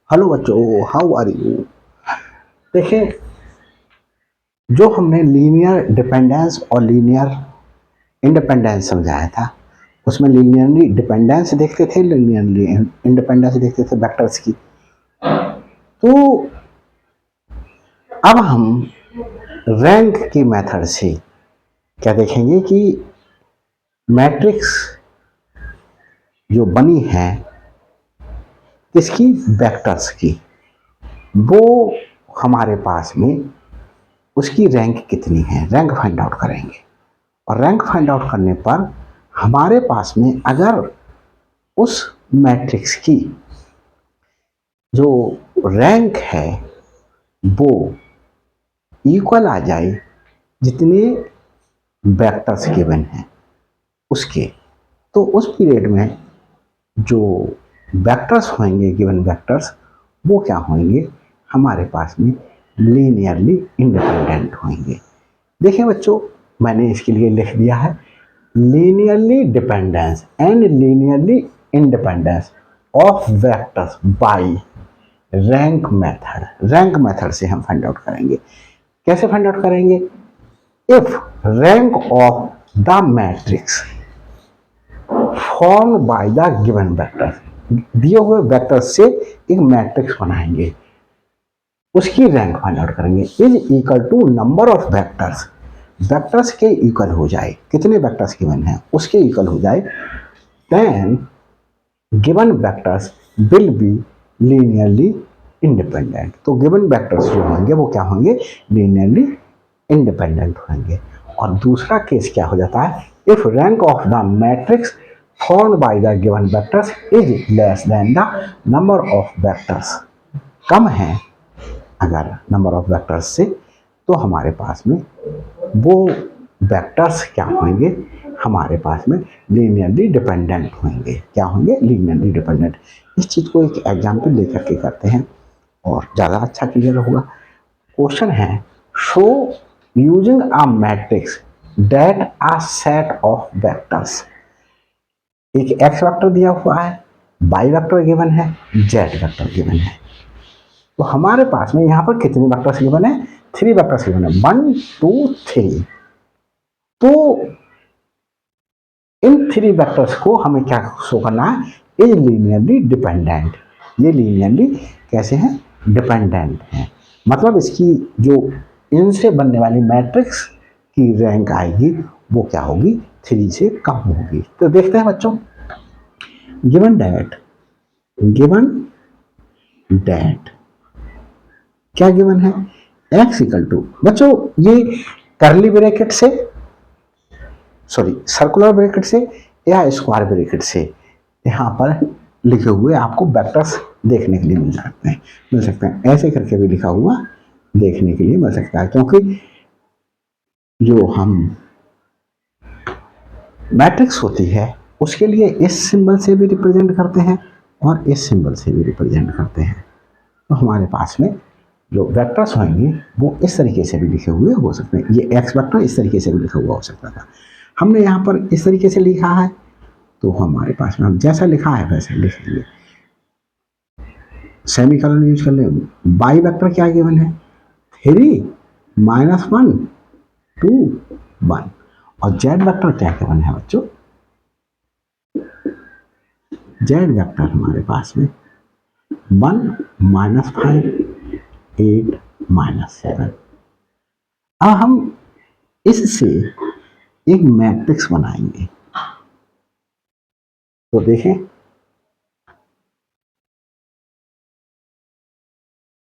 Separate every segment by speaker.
Speaker 1: Hello बच्चों, how are you. देखिए, जो हमने लीनियर डिपेंडेंस और लीनियर इंडिपेंडेंस समझाया था, उसमें लीनियरली डिपेंडेंस देखते थे, लीनियरली इंडिपेंडेंस देखते थे वेक्टर्स की। तो अब हम रैंक की मेथड से क्या देखेंगे कि मैट्रिक्स जो बनी है किसकी, वेक्टर्स की, वो हमारे पास में उसकी रैंक कितनी है, रैंक फाइंड आउट करेंगे। और रैंक फाइंड आउट करने पर हमारे पास में अगर उस मैट्रिक्स की जो रैंक है वो इक्वल आ जाए जितने वेक्टर्स गिवन हैं उसके, तो उस पीरियड में जो वेक्टर्स होंगे, गिवन वेक्टर्स, वो क्या होंगे, हमारे पास में लीनियरली इंडिपेंडेंट होंगे। देखिए बच्चों, मैंने इसके लिए लिख दिया है linearly dependence and linearly independence of vectors by rank method. Rank method से हम फाइंड आउट करेंगे। कैसे फाइंड आउट करेंगे? If rank of the matrix form by the given vector, दिए हुए वेक्टर से एक मैट्रिक्स बनाएंगे, उसकी रैंक फाइंड आउट करेंगे, is equal to number of vectors, vectors के इक्वल हो जाए, कितने वेक्टर्स गिवन हैं उसके इक्वल हो जाए, then given vectors will be linearly independent. तो गिवन वेक्टर्स जो होंगे वो क्या होंगे, लीनियरली इंडिपेंडेंट होंगे। और दूसरा केस क्या हो जाता है, if rank of the matrix formed by the given vectors is less than the number of vectors, कम है अगर नंबर ऑफ वेक्टर्स से, तो हमारे पास में वो वेक्टर्स क्या होंगे, हमारे पास में लीनियरली डिपेंडेंट होंगे। क्या होंगे, लीनियरली डिपेंडेंट। इस चीज़ को एक एग्जाम्पल लेकर के करते हैं और ज़्यादा अच्छा क्लियर होगा। क्वेश्चन है, show using a matrix that a set of vectors, एक एक्स वेक्टर दिया हुआ है, वाई वेक्टर गिवन है, जेड वेक्टर गिवन है। तो हमारे पास में यहाँ पर कितने वेक्टर्स गिवन है, 3 वेक्टर्स गिवन है, 1 2 3। तो इन 3 वेक्टर्स को हमें क्या शो करना है, इज लीनियरली डिपेंडेंट। ये लीनियरली कैसे हैं, डिपेंडेंट हैं। मतलब इसकी जो इनसे बनने वाली मैट्रिक्स की रैंक आएगी वो क्या होगी, 3 से कम होगी। तो देखते हैं बच्चों, गिवन दैट क्या गिवन है, एक्स इक्वल टू, बच्चों ये करली ब्रैकेट से, सॉरी सर्कुलर ब्रैकेट से या स्क्वायर ब्रैकेट से यहाँ पर लिखे हुए आपको वेक्टर्स देखने के लिए मिल सकते हैं। ऐसे करके भी लिखा हुआ देखने के लिए मिल सकता है, क्योंकि जो हम मैट्रिक्स होती है उसके लिए इस सिंबल से भी रिप्रेजेंट करते हैं और इस सिंबल से भी रिप्रेजेंट करते हैं। तो हमारे पास में जो वेक्टर्स होंगे वो इस तरीके से भी लिखे हुए हो सकते हैं। ये एक्स वेक्टर इस तरीके से भी लिखा हुआ हो सकता था, हमने यहाँ पर इस तरीके से लिखा है, तो हमारे पास में हम जैसा लिखा है वैसे लिख लेंगे, सेमीकोलन यूज कर ले। बाई वेक्टर क्या गिवन है, 3 -1 2 1। और जेड वेक्टर क्या गिवन है बच्चों, जेड वेक्टर हमारे पास में 1 -5 8 -7। अब हम इससे एक मैट्रिक्स बनाएंगे। तो देखें,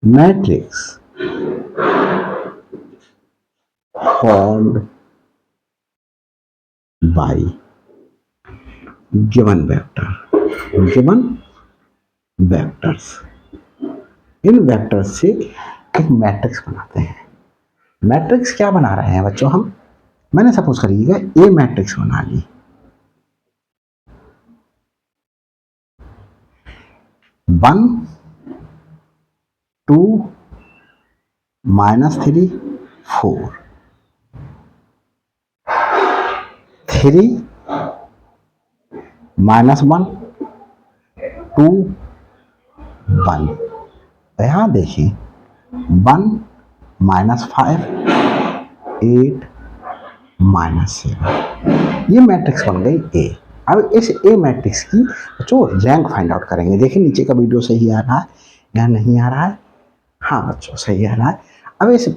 Speaker 1: matrix formed bye given vectors, इन वेक्टर्स से एक मैट्रिक्स बनाते हैं। मैट्रिक्स क्या बना रहे हैं बच्चों हम, मैंने सपोज करिएगा ए मैट्रिक्स बना ली, 1 2 -3 4 3 -1 2 1। यहाँ देखिए 1 -5 8 -7 ये मैट्रिक्स बन गई ए। अब इस ए मैट्रिक्स की जो रैंक फाइंड आउट करेंगे। देखिए नीचे का वीडियो सही आ रहा है या नहीं आ रहा है? हाँ बच्चों सही आ रहा है। अब इस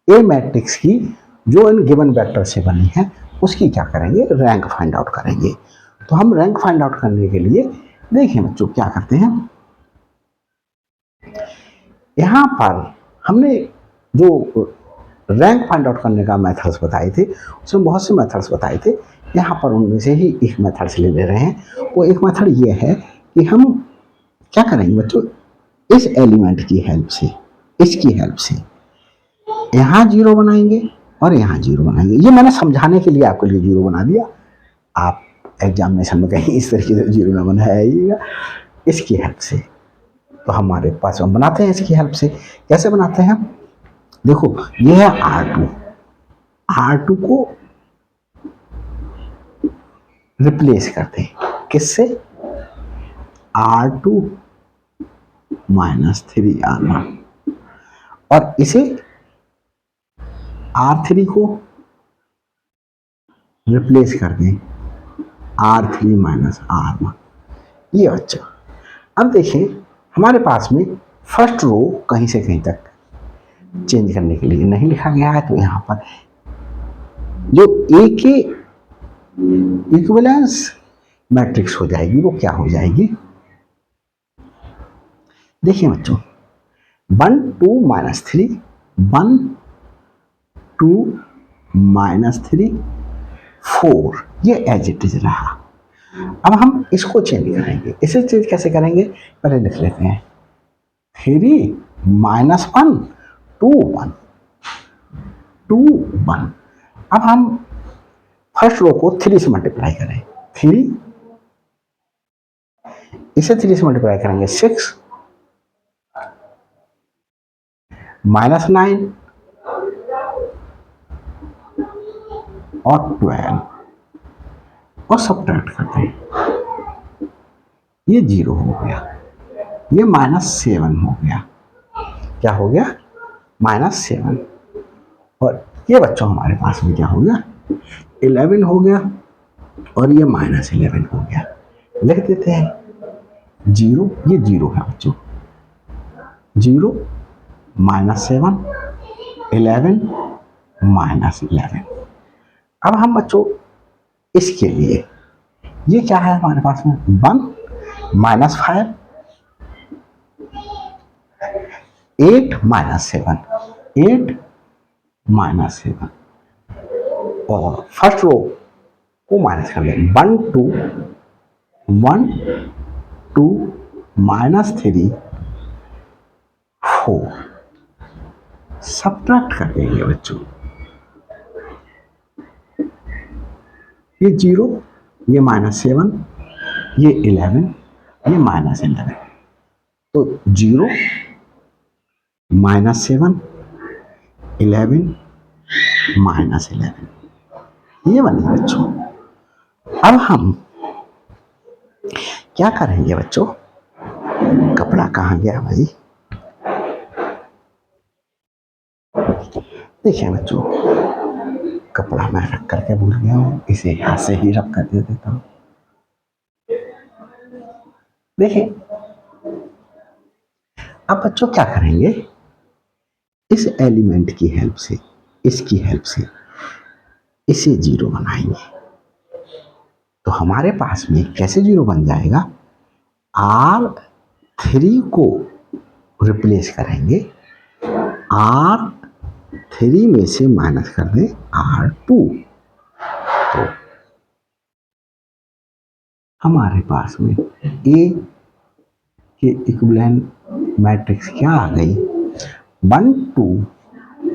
Speaker 1: ए मैट्रिक्स की जो इन गिवन वेक्टर से बनी है उसकी क्या करेंगे, रैंक फाइंड आउट करेंगे। तो हम रैंक फाइंड आउट करने के लिए देखिए बच्चों क्या करते हैं, यहाँ पर हमने जो रैंक फाइंड आउट करने का मेथड्स बताए थे उसमें बहुत से मेथड्स बताए थे, यहाँ पर उनमें से ही एक मेथड से ले रहे हैं। वो एक मेथड ये है कि हम क्या करेंगे बच्चों, इस एलिमेंट की हेल्प से, इसकी हेल्प से यहाँ जीरो बनाएंगे और यहाँ जीरो बनाएंगे। ये मैंने समझाने के लिए आपके लिए जीरो बना दिया, आप एग्जामिनेशन में कहीं इस तरीके से जीरो ना बनाइएगा। इसकी हेल्प से तो हमारे पास हम बनाते हैं, इसकी हेल्प से कैसे बनाते हैं, देखो ये है R2, R2 को रिप्लेस करते हैं किससे, R2 -3 R1 और इसे R3 को रिप्लेस कर दें R3 -R1। ये बच्चा अब देखिए हमारे पास में फर्स्ट रो कहीं से कहीं तक चेंज करने के लिए नहीं लिखा गया है, तो यहाँ पर जो ए के इक्विवेलेंस मैट्रिक्स हो जाएगी वो क्या हो जाएगी, देखिए बच्चों 1 2 -3 1 2 -3 4 ये एज इट इज रहा। अब हम इसको चेंज करेंगे, इसे चेंज कैसे करेंगे, पहले लिख लेते हैं 3 -1 2 1 2 1। अब हम फर्स्ट रो को 3 से मल्टीप्लाई करें, 3 इसे 3 से मल्टीप्लाई करेंगे 6 -9 और 12 और सब्ट्रैक्ट करते हैं, ये 0 हो गया, ये -7 हो गया, क्या हो गया -7 और ये बच्चों हमारे पास में क्या हो गया 11 हो गया और ये -11 हो गया। लिख देते हैं 0, ये 0 है बच्चों, 0 -7 11 -11। अब हम बच्चों इसके लिए ये क्या है हमारे पास में 1 -5 8 -7 8 -7 और फर्स्ट रो को माइनस कर दें 1 2 1 2 -3 4 सब्ट्रैक्ट कर देंगे बच्चों, ये 0 ये -7 ये 11 ये -11 तो 0 -7 11 -11 ये बने बच्चों। अब हम क्या करेंगे बच्चों, कपड़ा कहाँ गया भाई, देखिए बच्चों कपड़ा मैं रख करके भूल गया हूँ, इसे यहाँ से ही रख कर दे देता हूँ। देखिए अब बच्चों क्या करेंगे, इस एलिमेंट की हेल्प से, इसकी हेल्प से इसे 0 बनाएंगे, तो हमारे पास में कैसे 0 बन जाएगा, R3 को रिप्लेस करेंगे, R3 में से माइनस कर दें R2, तो हमारे पास में A के इक्विवेलेंट मैट्रिक्स क्या आ गई 1 2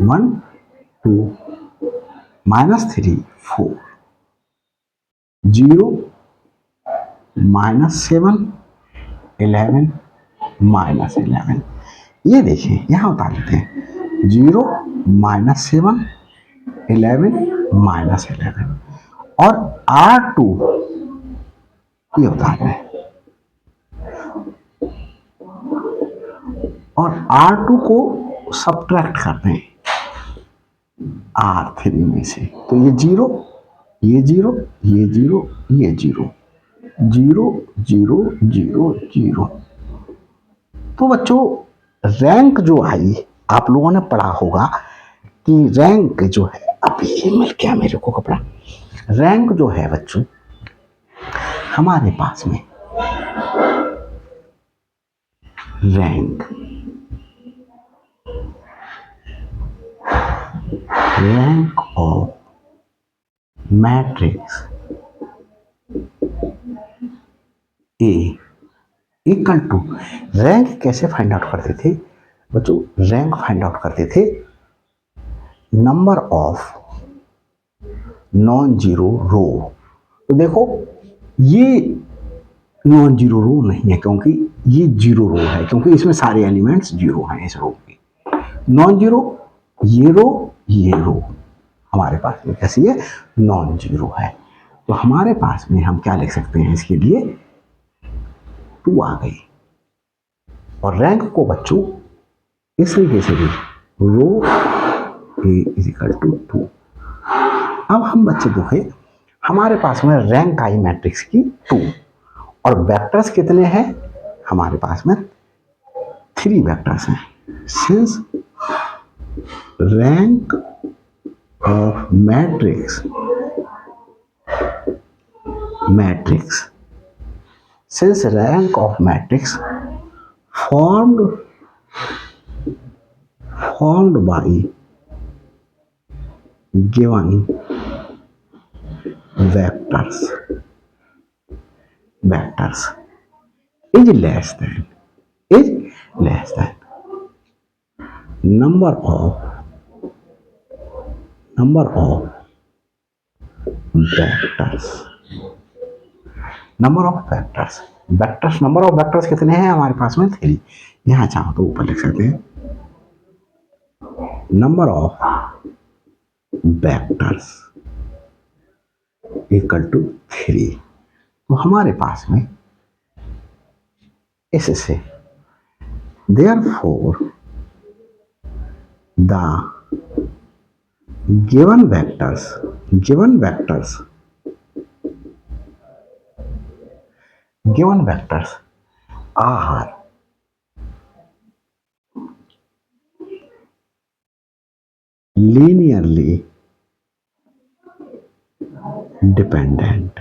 Speaker 1: 1 2 -3 4 0 -7 11 -11। ये देखिए यहाँ उतार लेते हैं 0 -7 11 -11 और R2 ये उतार लें और R2 को सब्ट्रैक्ट करते हैं R3 में से, तो ये जीरो, ये जीरो, ये जीरो, ये zero, zero zero zero zero. तो बच्चों रैंक जो आई, आप लोगों ने पढ़ा होगा कि रैंक जो है, अब ये मिल गया मेरे को कपड़ा, रैंक जो है बच्चों हमारे पास में, rank of matrix A equal to, rank कैसे फाइंड आउट करते थे बच्चों, रैंक फाइंड आउट करते थे number of non zero row. तो देखो ये नॉन जीरो रो नहीं है क्योंकि ये जीरो रो है, क्योंकि इसमें सारे एलिमेंट्स जीरो हैं इस रो के। नॉन जीरो ये रो हमारे पास में कैसी है, नॉन जीरो है। तो हमारे पास में हम क्या लिख सकते हैं, इसके लिए 2 आ गई। और रैंक को बच्चों इस तरीके से भी, रो ए इज इक्वल टू 2। अब हम बच्चे देखें, हमारे पास में रैंक आई मैट्रिक्स की 2 और वेक्टर्स कितने हैं, हमारे पास में 3 वेक्टर्स हैं। Since rank of matrix since rank of matrix formed by given vectors is less than number of vectors number of vectors कितने हैं हमारे पास में, 3। यहां चाहो तो ऊपर लिख सकते हैं number of vectors equal to 3। तो हमारे पास में इससे therefore the given vectors are linearly dependent।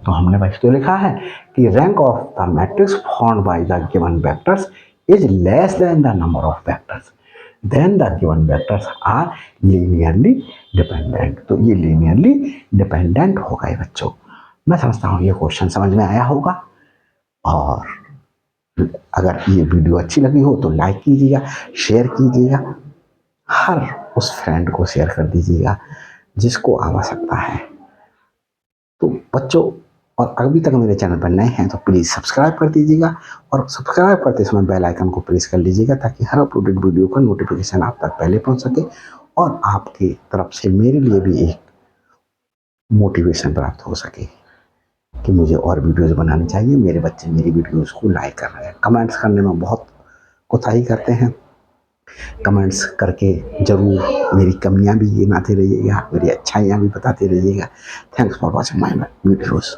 Speaker 1: तो हमने बस तो लिखा है कि rank of the matrix formed by the given vectors is less than the number of vectors, then the given vectors are linearly dependent. तो ये लीनियरली डिपेंडेंट हो गए बच्चों। मैं समझता हूँ ये क्वेश्चन समझ में आया होगा, और अगर ये वीडियो अच्छी लगी हो तो लाइक कीजिएगा, शेयर कीजिएगा, हर उस फ्रेंड को शेयर कर दीजिएगा जिसको आवश्यकता है। तो बच्चों, और अभी तक मेरे चैनल पर नए हैं तो प्लीज़ सब्सक्राइब कर दीजिएगा, और सब्सक्राइब करते समय बेल आइकन को प्रेस कर लीजिएगा ताकि हर अपलोडेड वीडियो का नोटिफिकेशन आप तक पहले पहुंच सके और आपकी तरफ से मेरे लिए भी एक मोटिवेशन प्राप्त हो सके कि मुझे और वीडियोज़ बनानी चाहिए। मेरे बच्चे मेरी वीडियोज़ को लाइक कर रहे हैं, कमेंट्स करने में बहुत कोताही करते हैं। कमेंट्स करके ज़रूर मेरी कमियां भी गिनाते रहिएगा, मेरी अच्छाइयाँ भी बताते रहिएगा। Thanks for watching my videos.